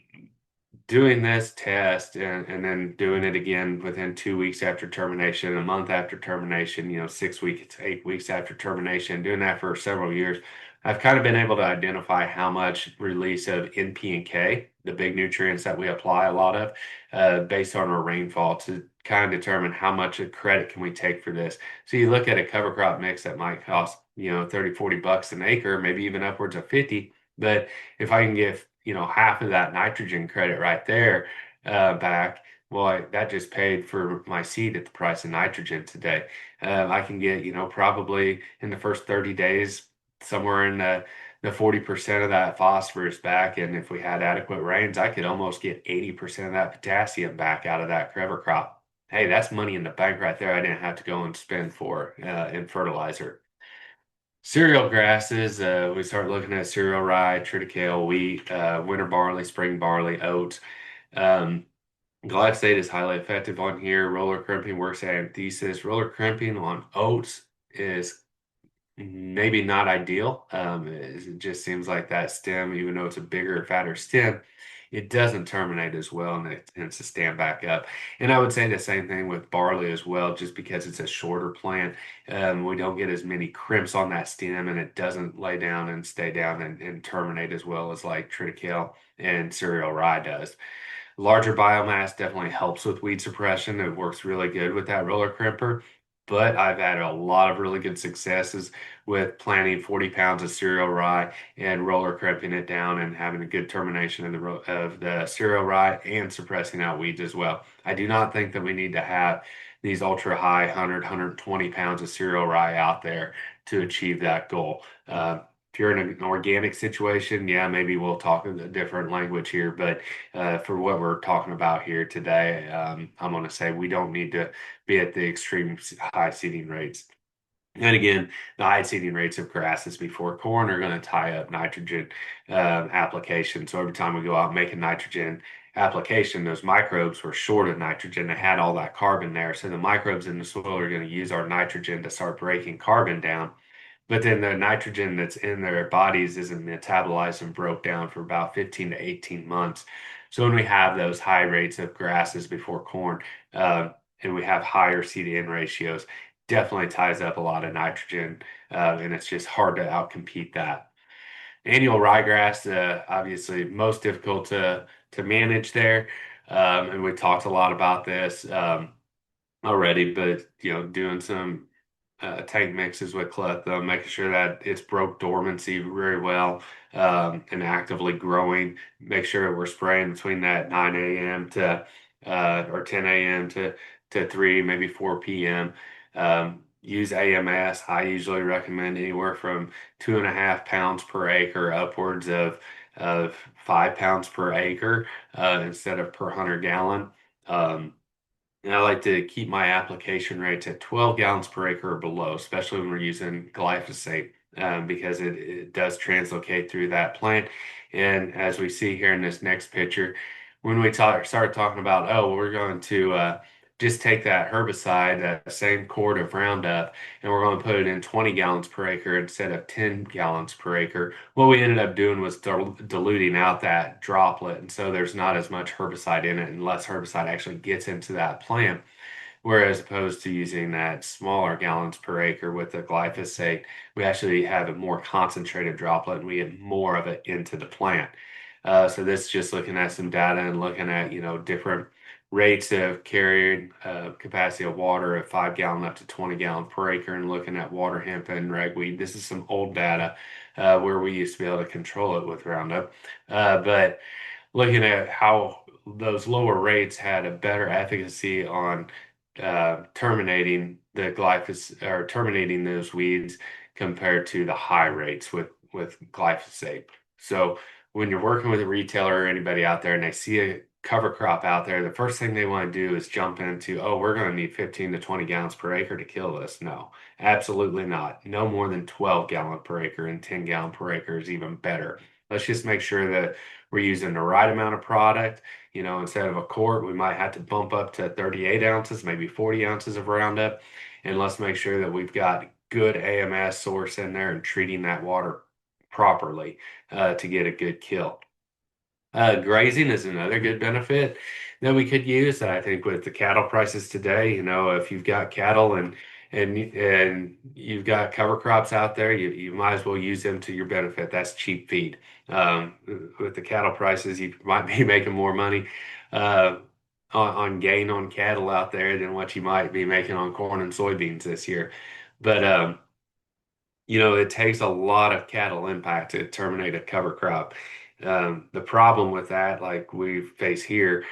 Doing this test and then doing it again within 2 weeks after termination, a month after termination, 6 weeks, 8 weeks after termination, doing that for several years, I've kind of been able to identify how much release of NP and K, the big nutrients that we apply a lot of, based on our rainfall to kind of determine how much of credit can we take for this. So you look at a cover crop mix that might cost, 30, $40 an acre, maybe even upwards of 50. But if I can get half of that nitrogen credit right there back, well, that just paid for my seed at the price of nitrogen today. I can get, probably in the first 30 days, somewhere in the 40% of that phosphorus back. And if we had adequate rains, I could almost get 80% of that potassium back out of that cover crop. Hey, that's money in the bank right there. I didn't have to go and spend for in fertilizer. Cereal grasses, we start looking at cereal rye, triticale, wheat, winter barley, spring barley, oats. Um, Glyphosate is highly effective on here. Roller crimping works at antithesis. Roller crimping on oats is maybe not ideal. It just seems like that stem, even though it's a bigger, fatter stem, it doesn't terminate as well and it tends to stand back up. And I would say the same thing with barley as well, just because it's a shorter plant. We don't get as many crimps on that stem and it doesn't lay down and stay down and terminate as well as like triticale and cereal rye does. Larger biomass definitely helps with weed suppression. It works really good with that roller crimper. But I've had a lot of really good successes with planting 40 pounds of cereal rye and roller crimping it down and having a good termination of the cereal rye and suppressing out weeds as well. I do not think that we need to have these ultra high 100, pounds of cereal rye out there to achieve that goal. If you're in an organic situation, yeah, maybe we'll talk a different language here, but for what we're talking about here today, I'm going to say we don't need to be at the extreme high seeding rates. And again, the high seeding rates of grasses before corn are going to tie up nitrogen application. So every time we go out and make a nitrogen application, those microbes were short of nitrogen. They had all that carbon there. So the microbes in the soil are going to use our nitrogen to start breaking carbon down. But then the nitrogen that's in their bodies isn't metabolized and broke down for about 15 to 18 months. So when we have those high rates of grasses before corn, and we have higher seed to N ratios, definitely ties up a lot of nitrogen, and it's just hard to outcompete that. Annual ryegrass, obviously most difficult to manage there, and we talked a lot about this already. But doing some tank mixes with clethodim, making sure that it's broke dormancy very well, and actively growing. Make sure we're spraying between that 9 a.m. to or 10 a.m. to 3, maybe 4 p.m. Use AMS. I usually recommend anywhere from 2.5 pounds per acre upwards of 5 pounds per acre instead of per 100 gallon. And I like to keep my application rates at 12 gallons per acre or below, especially when we're using glyphosate, because it does translocate through that plant. And as we see here in this next picture, when we start talking about, oh, we're going to just take that herbicide, that same quart of Roundup, and we're going to put it in 20 gallons per acre instead of 10 gallons per acre. What we ended up doing was diluting out that droplet. And so there's not as much herbicide in it and less herbicide actually gets into that plant. Whereas opposed to using that smaller gallons per acre with the glyphosate, we actually have a more concentrated droplet and we get more of it into the plant. So this is just looking at some data and looking at, different rates of carried capacity of water at 5 gallon up to 20 gallon per acre and looking at water hemp and ragweed. This is some old data where we used to be able to control it with Roundup. But looking at how those lower rates had a better efficacy on terminating the glyphosate or terminating those weeds compared to the high rates with glyphosate. So when you're working with a retailer or anybody out there and they see a cover crop out there, the first thing they want to do is jump into, oh, we're going to need 15 to 20 gallons per acre to kill this. No, absolutely not. No more than 12 gallon per acre, and 10 gallon per acre is even better. Let's just make sure that we're using the right amount of product. Instead of a quart, we might have to bump up to 38 ounces, maybe 40 ounces of Roundup. And let's make sure that we've got good AMS source in there and treating that water properly to get a good kill. Grazing is another good benefit that we could use. I think with the cattle prices today, if you've got cattle and you've got cover crops out there, you might as well use them to your benefit. That's cheap feed. Um, with the cattle prices, you might be making more money uh, on gain on cattle out there than what you might be making on corn and soybeans this year. But it takes a lot of cattle impact to terminate a cover crop. The problem with that, like we face here,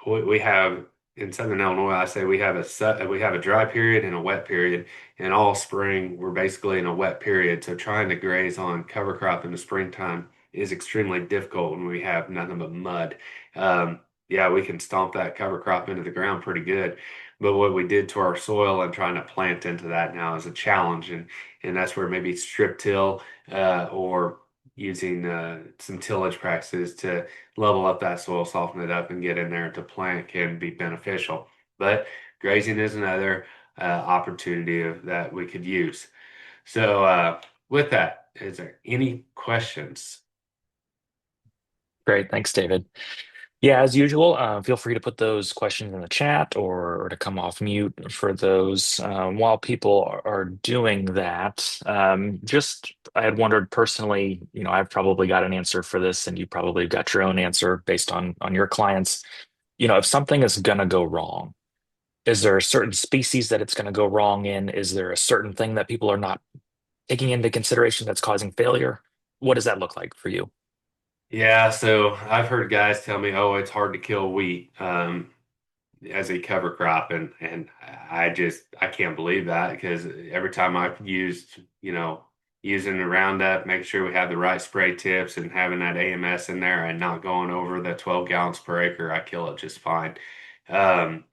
we have in Southern Illinois, I say we have a dry period and a wet period, and all spring we're basically in a wet period. So trying to graze on cover crop in the springtime is extremely difficult when we have nothing but mud. Um, yeah, we can stomp that cover crop into the ground pretty good, but what we did to our soil and trying to plant into that now is a challenge, and that's where maybe strip till or using some tillage practices to level up that soil, soften it up, and get in there to plant can be beneficial. But grazing is another opportunity that we could use. So, with that, is there any questions? Great. Thanks, David. Yeah, as usual, feel free to put those questions in the chat or to come off mute for those. While people are doing that, just I had wondered personally, I've probably got an answer for this, and you probably got your own answer based on your clients. If something is gonna go wrong, is there a certain species that it's gonna go wrong in? Is there a certain thing that people are not taking into consideration that's causing failure? What does that look like for you? Yeah, so I've heard guys tell me, "Oh, it's hard to kill wheat." As a cover crop, and I can't believe that because every time I've used, using the Roundup, making sure we have the right spray tips and having that AMS in there and not going over the 12 gallons per acre, I kill it just fine. Um,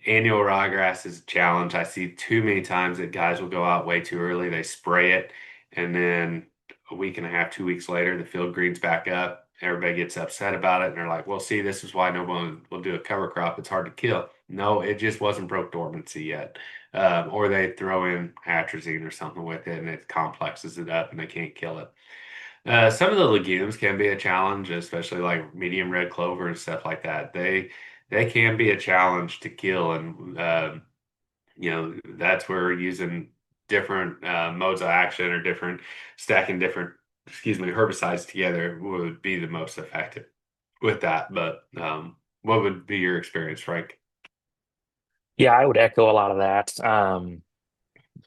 Annual ryegrass is a challenge. I see too many times that guys will go out way too early. They spray it, and then a week and a half, 2 weeks later, the field greens back up. Everybody gets upset about it, and they're like, "Well, see, this is why no one will do a cover crop. It's hard to kill." No, it just wasn't broke dormancy yet, or they throw in atrazine or something with it, and it complexes it up, and they can't kill it. Some of the legumes can be a challenge, especially like medium red clover and stuff like that. They can be a challenge to kill, and that's where using different modes of action or different stacking different, excuse me, herbicides together would be the most effective with that. But what would be your experience, Frank? Yeah, I would echo a lot of that.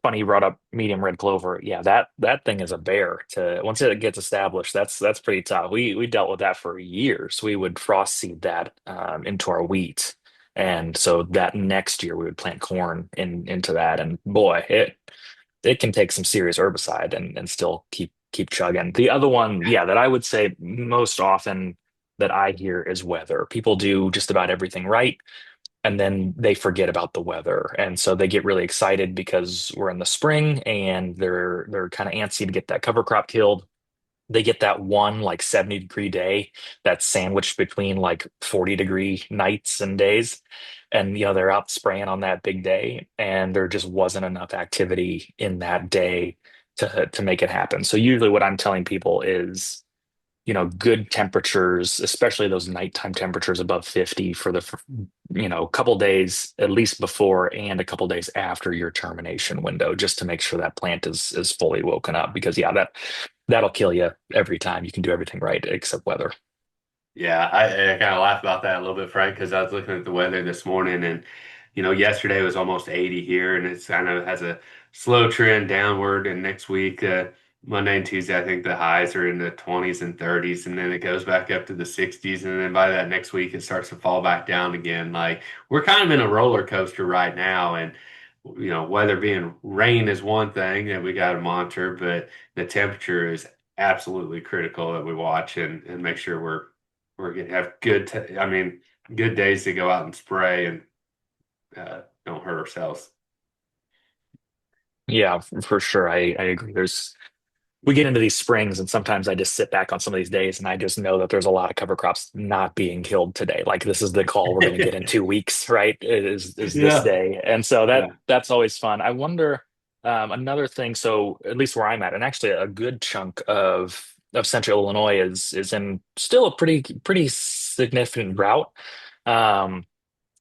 Funny you brought up medium red clover. Yeah, that thing is a bear to once it gets established. That's pretty tough. We dealt with that for years. We would frost seed that into our wheat, and so that next year we would plant corn into that. And boy, it can take some serious herbicide and still keep chugging. The other one, yeah, that I would say most often that I hear is weather. People do just about everything right and then they forget about the weather. And so they get really excited because we're in the spring and they're kind of antsy to get that cover crop killed. They get that one like 70-degree day that's sandwiched between like 40-degree nights and days. And they're out spraying on that big day and there just wasn't enough activity in that day to make it happen. So usually what I'm telling people is good temperatures, especially those nighttime temperatures above 50 for the, couple days at least before and a couple days after your termination window, just to make sure that plant is fully woken up. Because yeah, that'll kill you every time. You can do everything right except weather. Yeah, I kind of laugh about that a little bit, Frank, because I was looking at the weather this morning, and yesterday was almost 80 here, and it's kind of has a slow trend downward. And next week, Monday and Tuesday, I think the highs are in the 20s and 30s, and then it goes back up to the 60s, and then by that next week, it starts to fall back down again. Like we're kind of in a roller coaster right now, and weather being rain is one thing that we got to monitor, but the temperature is absolutely critical that we watch and make sure we're gonna have I mean, good days to go out and spray and don't hurt ourselves. Yeah, for sure. I agree. We get into these springs and sometimes I just sit back on some of these days and I just know that there's a lot of cover crops not being killed today. Like this is the call we're going to get in 2 weeks, right? It is this Yeah. day. And so Yeah. that's always fun. I wonder another thing, so at least where I'm at, and actually a good chunk of central Illinois is in still a pretty significant drought. Um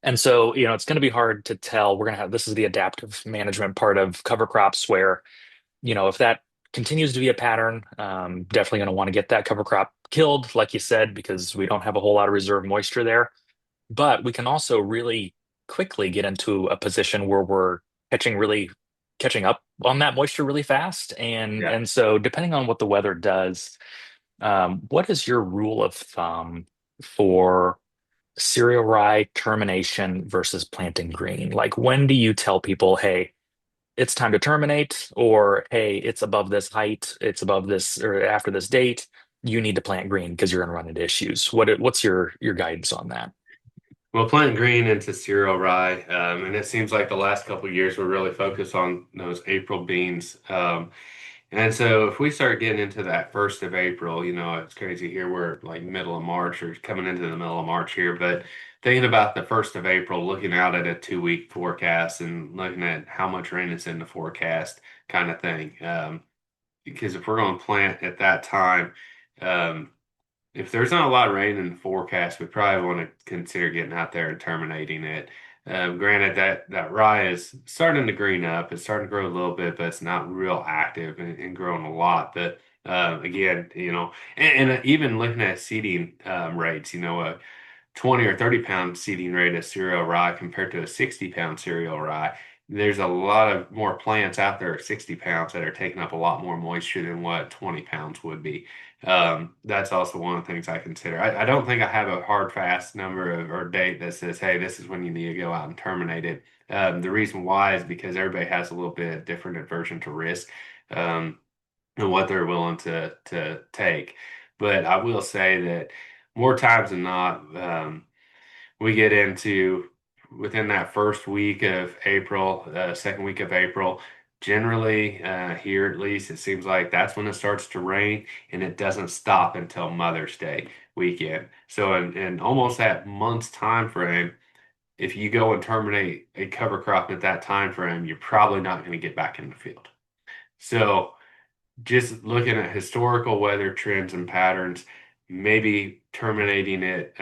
and so, it's going to be hard to tell. We're going to have this is the adaptive management part of cover crops where if that continues to be a pattern, definitely going to want to get that cover crop killed, like you said, because we don't have a whole lot of reserve moisture there. But we can also really quickly get into a position where we're catching up on that moisture really fast. And Yeah. and so depending on what the weather does, what is your rule of thumb for cereal rye termination versus planting green? Like, when do you tell people, hey, it's time to terminate, or hey, it's above this height, it's above this, or after this date, you need to plant green because you're going to run into issues. What's your guidance on that? Well, planting green into cereal rye, and it seems like the last couple of years we're really focused on those April beans. And so if we start getting into that 1st of April, it's crazy here. We're like middle of March or coming into the middle of March here, but thinking about the 1st of April, looking out at a 2-week forecast and looking at how much rain is in the forecast kind of thing. Because if we're going to plant at that time, um, if there's not a lot of rain in the forecast, we probably want to consider getting out there and terminating it. Granted, that rye is starting to green up. It's starting to grow a little bit, but it's not real active and growing a lot. But again, and even looking at seeding rates, 20 or 30 pound seeding rate of cereal rye compared to a 60-pound cereal rye. There's a lot of more plants out there at 60 pounds that are taking up a lot more moisture than what 20 pounds would be. That's also one of the things I consider. I don't think I have a hard, fast number or date that says, hey, this is when you need to go out and terminate it. The reason why is because everybody has a little bit different aversion to risk and what they're willing to take. But I will say that more times than not, we get into within that first week of April, second week of April. Generally, here at least, it seems like that's when it starts to rain, and it doesn't stop until Mother's Day weekend. So, in almost that month's time frame, if you go and terminate a cover crop at that time frame, you're probably not going to get back in the field. So, just looking at historical weather trends and patterns, maybe terminating it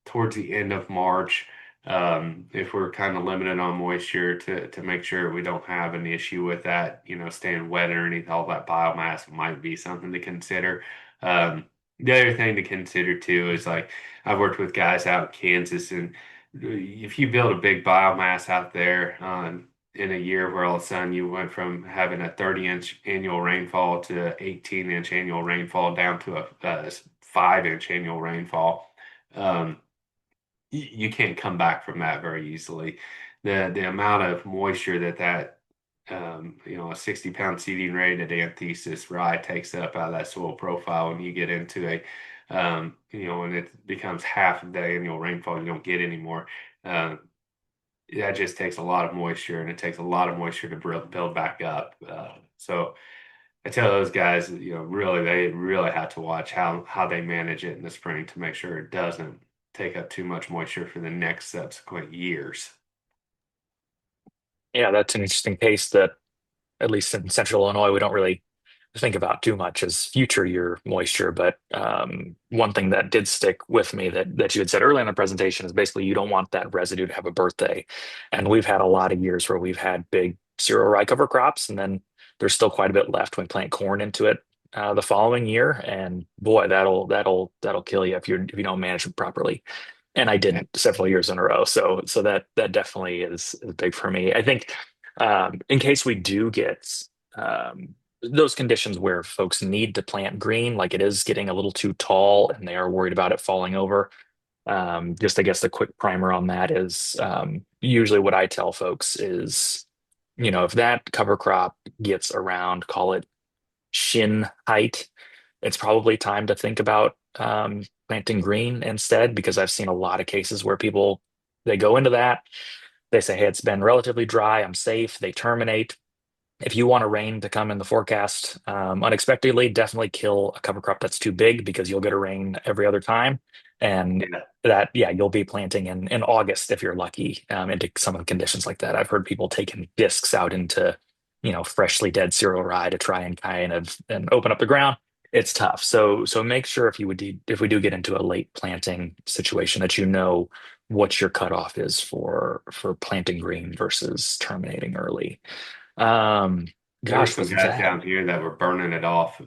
towards the end of March, if we're kind of limited on moisture to make sure we don't have an issue with that, staying wet underneath all that biomass might be something to consider. The other thing to consider too is like I've worked with guys out in Kansas, and if you build a big biomass out there, in a year where all of a sudden you went from having a 30-inch annual rainfall to 18-inch annual rainfall down to a 5-inch annual rainfall. Um, you can't come back from that very easily. The amount of moisture a 60-pound seeding rate at anthesis rye takes up out of that soil profile, when you get into when it becomes half of the annual rainfall, you don't get anymore. That just takes a lot of moisture, and it takes a lot of moisture to build back up. So I tell those guys, really, they really have to watch how they manage it in the spring to make sure it doesn't take up too much moisture for the next subsequent years. Yeah, that's an interesting case that, at least in central Illinois, we don't really think about too much as future year moisture. But one thing that did stick with me that you had said earlier in the presentation is basically you don't want that residue to have a birthday. And we've had a lot of years where we've had big cereal rye cover crops, and then there's still quite a bit left when we plant corn into it the following year. And boy, that'll kill you if you don't manage it properly. And I Yeah. didn't several years in a row. So that definitely is big for me. I think in case we do get those conditions where folks need to plant green, like it is getting a little too tall and they are worried about it falling over. Just I guess the quick primer on that is usually what I tell folks is, if that cover crop gets around, call it shin height, it's probably time to think about planting green instead, because I've seen a lot of cases where people they go into that, they say, hey, it's been relatively dry, I'm safe, they terminate. If you want a rain to come in the forecast unexpectedly, definitely kill a cover crop that's too big, because you'll get a rain every other time. And Yeah. yeah, you'll be planting in August if you're lucky into some of the conditions like that. I've heard people taking discs out into, freshly dead cereal rye to try and kind of and open up the ground. It's tough. So make sure if we do get into a late planting situation, that you know what your cutoff is for planting green versus terminating early. Um, There were gosh, some was guys that? down here that were burning it off.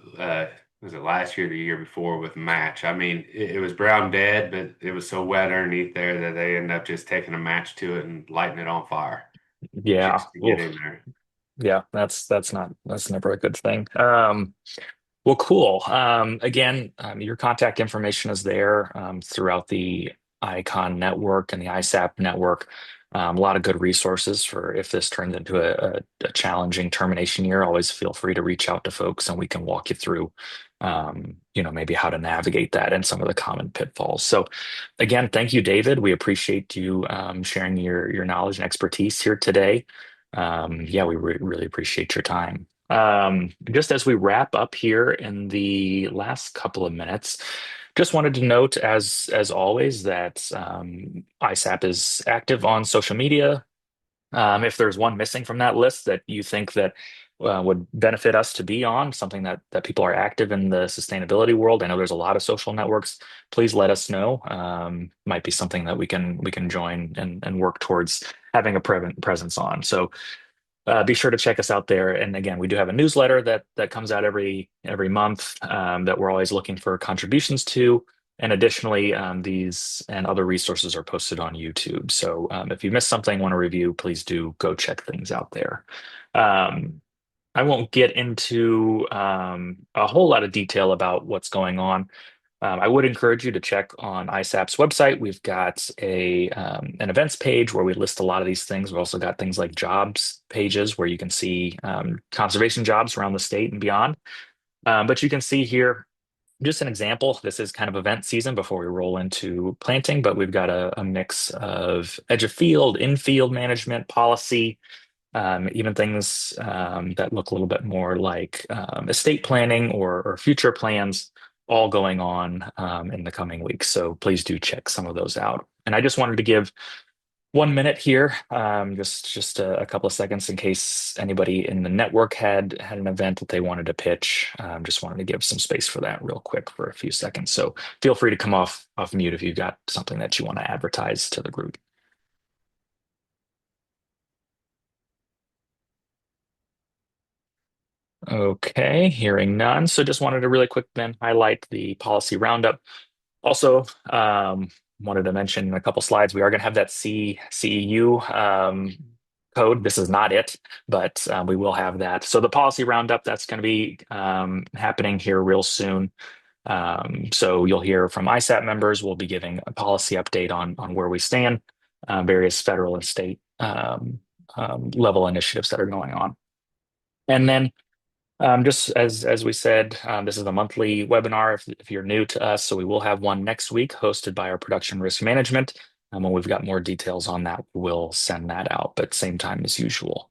Was it last year or the year before with match? I mean, it was brown dead, but it was so wet underneath there that they ended up just taking a match to it and lighting it on fire Yeah. just to get Oof. in there. Yeah, that's never a good thing. Well, cool. Again, your contact information is there throughout the ICON network and the ISAP network. A lot of good resources for if this turns into a challenging termination year. Always feel free to reach out to folks and we can walk you through, maybe how to navigate that and some of the common pitfalls. So, again, thank you, David. We appreciate you sharing your knowledge and expertise here today. Yeah, we really appreciate your time. Just as we wrap up here in the last couple of minutes, just wanted to note, as always, that ISAP is active on social media. If there's one missing from that list that you think that would benefit us to be on, something that people are active in the sustainability world, I know there's a lot of social networks. Please let us know. Might be something that we can join and work towards having a presence on. So be sure to check us out there. And again, we do have a newsletter that comes out every month that we're always looking for contributions to. And additionally, these and other resources are posted on YouTube. So if you missed something, want to review, please do go check things out there. Um, I won't get into a whole lot of detail about what's going on. I would encourage you to check on ISAP's website. We've got an events page where we list a lot of these things. We've also got things like jobs pages where you can see conservation jobs around the state and beyond. But you can see here just an example. This is kind of event season before we roll into planting, but we've got a mix of edge of field, in-field management, policy, even things that look a little bit more like estate planning or future plans, all going on in the coming weeks. So please do check some of those out. And I just wanted to give 1 minute here, just a couple of seconds in case anybody in the network had an event that they wanted to pitch. Just wanted to give some space for that real quick for a few seconds. So feel free to come off mute if you've got something that you want to advertise to the group. Okay, hearing none. So just wanted to really quick then highlight the policy roundup. Also, wanted to mention in a couple slides, we are going to have that CEU code. This is not it, but we will have that. So the policy roundup, that's going to be happening here real soon. So you'll hear from ISAP members. We'll be giving a policy update on where we stand, various federal and state level initiatives that are going on. And then just as we said, this is a monthly webinar if you're new to us. So we will have one next week hosted by our production risk management. When we've got more details on that, we'll send that out, but same time as usual.